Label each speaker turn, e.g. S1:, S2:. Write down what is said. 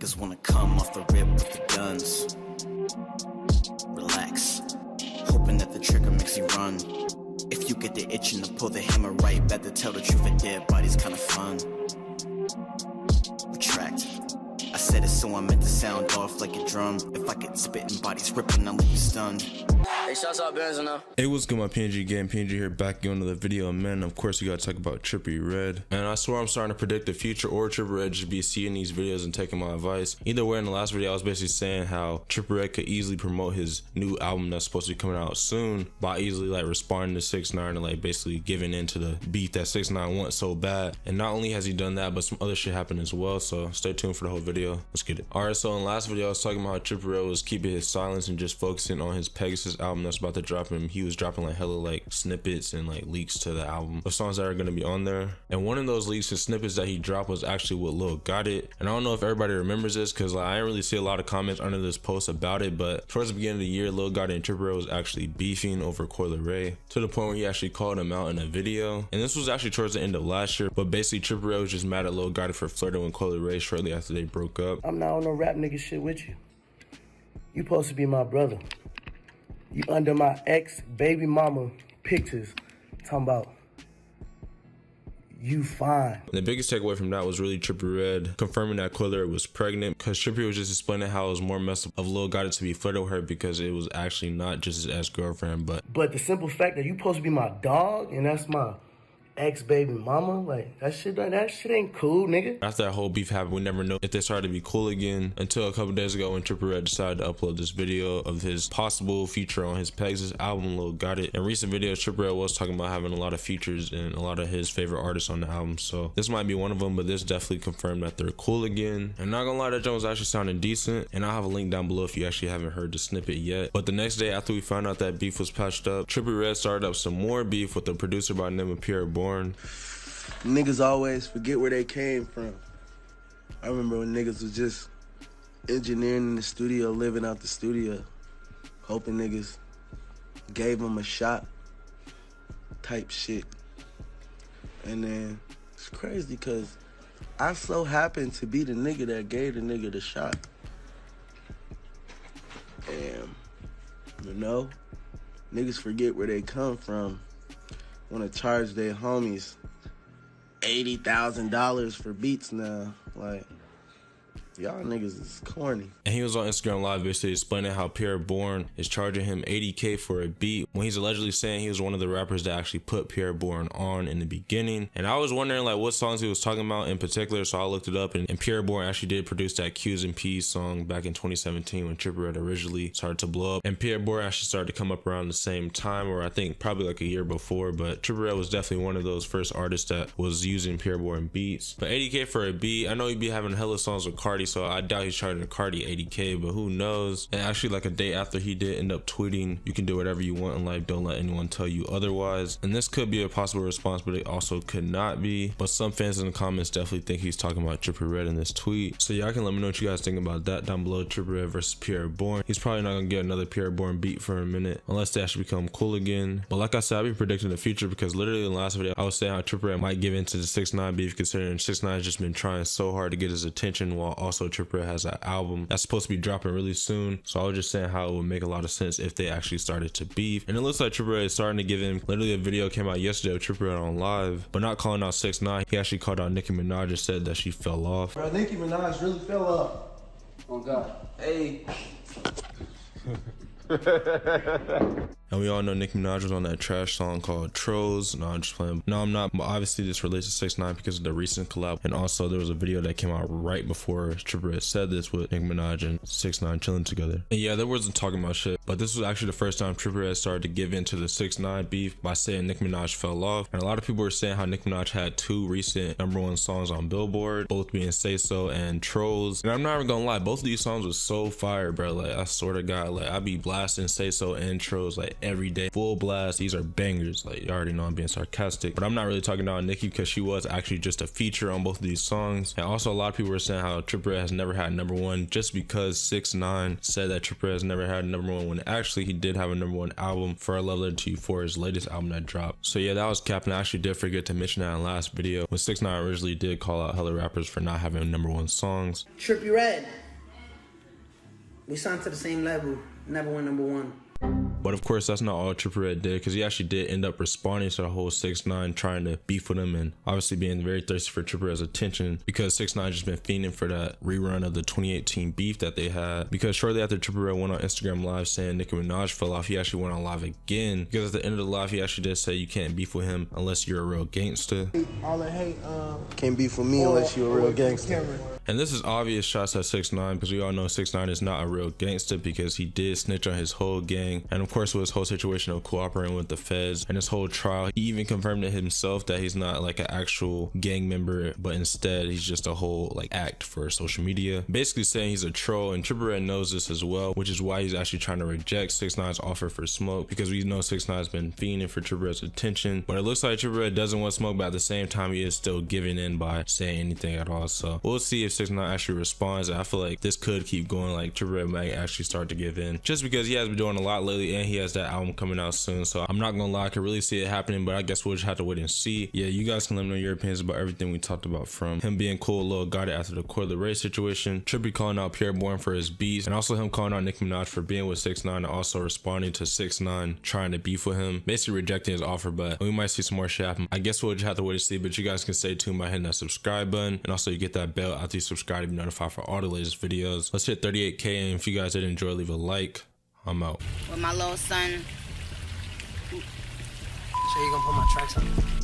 S1: Niggas wanna come off the rip with the guns. Relax, hoping that the trigger makes you run. If you get the itching to pull the hammer right, better tell the truth, a dead body's kinda fun. Retract, I said it so I meant to sound off like a drum. If I get spitting bodies ripping, I'll leave you stunned.
S2: Hey, shouts out Benz now.
S3: Hey, what's good, my PNG gang? PNG here, back again with another video. And man, of course, we gotta talk about Trippie Redd. And I swear I'm starting to predict the future, or Trippie Redd should be seeing these videos and taking my advice. Either way, in the last video, I was basically saying how Trippie Redd could easily promote his new album that's supposed to be coming out soon by easily like responding to 6ix9ine and like basically giving in to the beat that 6ix9ine wants so bad. And not only has he done that, but some other shit happened as well. So stay tuned for the whole video. Let's get it. Alright, so in the last video, I was talking about how Trippie Redd was keeping his silence and just focusing on his Pegasus album that's about to drop. And he was dropping like hella like snippets and like leaks to the album of songs that are going to be on there. And one of those leaks and snippets that he dropped was actually with Lil Gotit. And I don't know if everybody remembers this because like, I didn't really see a lot of comments under this post about it, but towards the beginning of the year, Lil Gotit and Trippie Redd was actually beefing over Coi Leray to the point where he actually called him out in a video. And this was actually towards the end of last year, but basically Trippie Redd was just mad at Lil Gotit for flirting with Coi Leray shortly after they broke up.
S4: I'm not on no rap nigga shit with you. You supposed to be my brother. You under my ex-baby mama pictures talking about you fine.
S3: And the biggest takeaway from that was really Trippie Redd confirming that Coi Leray was pregnant, because Trippie was just explaining how it was more messed up of Lil Gotit to be flirting with her because it was actually not just his ex-girlfriend, but
S4: the simple fact that you supposed to be my dog and that's my ex-baby mama, like that shit ain't cool, nigga.
S3: After that whole beef happened, we never know if they started to be cool again until a couple days ago when Trippie Redd decided to upload this video of his possible feature on his Pegasus album, Lil Gotit. In recent videos, Trippie Redd was talking about having a lot of features and a lot of his favorite artists on the album, so this might be one of them, but this definitely confirmed that they're cool again. And not gonna lie, that joint was actually sounding decent, and I'll have a link down below if you actually haven't heard the snippet yet. But the next day after we found out that beef was patched up, Trippie Redd started up some more beef with a producer by the name of Pierre Bourne.
S5: Niggas always forget where they came from. I remember when niggas was just engineering in the studio, living out the studio, hoping niggas gave them a shot type shit. And then it's crazy because I so happened to be the nigga that gave the nigga the shot. And, you know, niggas forget where they come from. Want to charge their homies $80,000 for beats now. Like, y'all niggas is corny.
S3: And he was on Instagram Live basically explaining how Pierre Bourne is charging him $80K for a beat when he's allegedly saying he was one of the rappers that actually put Pierre Bourne on in the beginning. And I was wondering like what songs he was talking about in particular, so I looked it up, and Pierre Bourne actually did produce that Q's and P's song back in 2017 when Trippie Redd originally started to blow up. And Pierre Bourne actually started to come up around the same time, or I think probably like a year before, but Trippie Redd was definitely one of those first artists that was using Pierre Bourne beats. But 80K for a beat, I know he'd be having hella songs with Cardi, so I doubt he's charging Cardi 80K, but who knows. And actually like a day after, he did end up tweeting, "You can do whatever you want in life, don't let anyone tell you otherwise." And this could be a possible response, but it also could not be. But some fans in the comments definitely think he's talking about Trippie Redd in this tweet. So y'all can let me know what you guys think about that down below. Trippie Redd versus Pierre Bourne. He's probably not gonna get another Pierre Bourne beat for a minute unless they actually become cool again. But like I said, I'll be predicting the future because literally in the last video I was saying how Trippie Redd might give into the 6ix9ine beef, considering 6ix9ine has just been trying so hard to get his attention, while also Trippie Redd has an album that's supposed to be dropping really soon. So I was just saying how it would make a lot of sense if they actually started to beef. And it looks like Trippie Redd is starting to give him. Literally a video came out yesterday of Trippie Redd on live, but not calling out 6ix9ine. He actually called out Nicki Manaj and said that she fell off.
S5: Bro, Nicki Manaj really fell off.
S2: Oh God. Hey.
S3: And we all know Nicki Manaj was on that trash song called Trolls. No, I'm just playing. No, I'm not. But obviously this relates to 6ix9ine because of the recent collab. And also there was a video that came out right before Trippie Redd said this with Nicki Manaj and 6ix9ine chilling together. And yeah, there wasn't talking about shit, but this was actually the first time Trippie Redd started to give in to the 6ix9ine beef by saying Nicki Manaj fell off. And a lot of people were saying how Nicki Manaj had two recent #1 songs on Billboard, both being Say So and Trolls. And I'm not even gonna lie, both of these songs was so fire, bro. Like I swear to God, like I be blasting Say So and Trolls like every day, full blast. These are bangers. Like, you already know I'm being sarcastic, but I'm not really talking about Nicki because she was actually just a feature on both of these songs. And also a lot of people were saying how Trippie Redd has never had #1 just because 6ix9ine said that Trippie Redd has never had #1 when actually he did have a #1 album for A Love Letter to You for his latest album that dropped. So yeah, that was cap, and I actually did forget to mention that in the last video when 6ix9ine originally did call out hella rappers for not having #1 songs.
S6: Trippie Redd, we signed to the same label, never went #1.
S3: But of course, that's not all Trippie Redd did, because he actually did end up responding to the whole 6ix9ine trying to beef with him, and obviously being very thirsty for Trippie Redd's attention, because 6ix9ine just been fiending for that rerun of the 2018 beef that they had. Because shortly after Trippie Redd went on Instagram Live saying Nicki Manaj fell off, he actually went on live again, because at the end of the live he actually did say you can't beef with him unless you're a real gangster.
S5: All the hate, can't beef with me unless you're a real gangster.
S3: And this is obvious shots at 6ix9ine, because we all know 6ix9ine is not a real gangster, because he did snitch on his whole gang, and of course with his whole situation of cooperating with the feds and his whole trial, he even confirmed to himself that he's not like an actual gang member, but instead he's just a whole like act for social media, basically saying he's a troll. And Trippie Redd knows this as well, which is why he's actually trying to reject 6ix9ine's offer for smoke, because we know 6ix9ine's been fiending for Trippie Redd's attention. But it looks like Trippie Redd doesn't want smoke, but at the same time he is still giving in by saying anything at all. So we'll see if 6ix9ine actually responds. I feel like this could keep going, like Trippie Redd might actually start to give in, just because he has been doing a lot lately and he has that album coming out soon. So I'm not gonna lie, I can really see it happening, but I guess we'll just have to wait and see. Yeah, you guys can let me know your opinions about everything we talked about, from him being cool Lil Gotit after the Coi Leray situation, Trippie calling out Pierre Bourne for his beats, and also him calling out Nicki Manaj for being with 6ix9ine, and also responding to 6ix9ine trying to beef with him, basically rejecting his offer. But we might see some more shit happen. I guess we'll just have to wait and see, but you guys can stay tuned by hitting that subscribe button, and also you get that bell after you subscribe to be notified for all the latest videos. Let's hit 38K, and if you guys did enjoy, leave a like. I'm out.
S7: With my little son.
S6: So you gonna put my tracks on?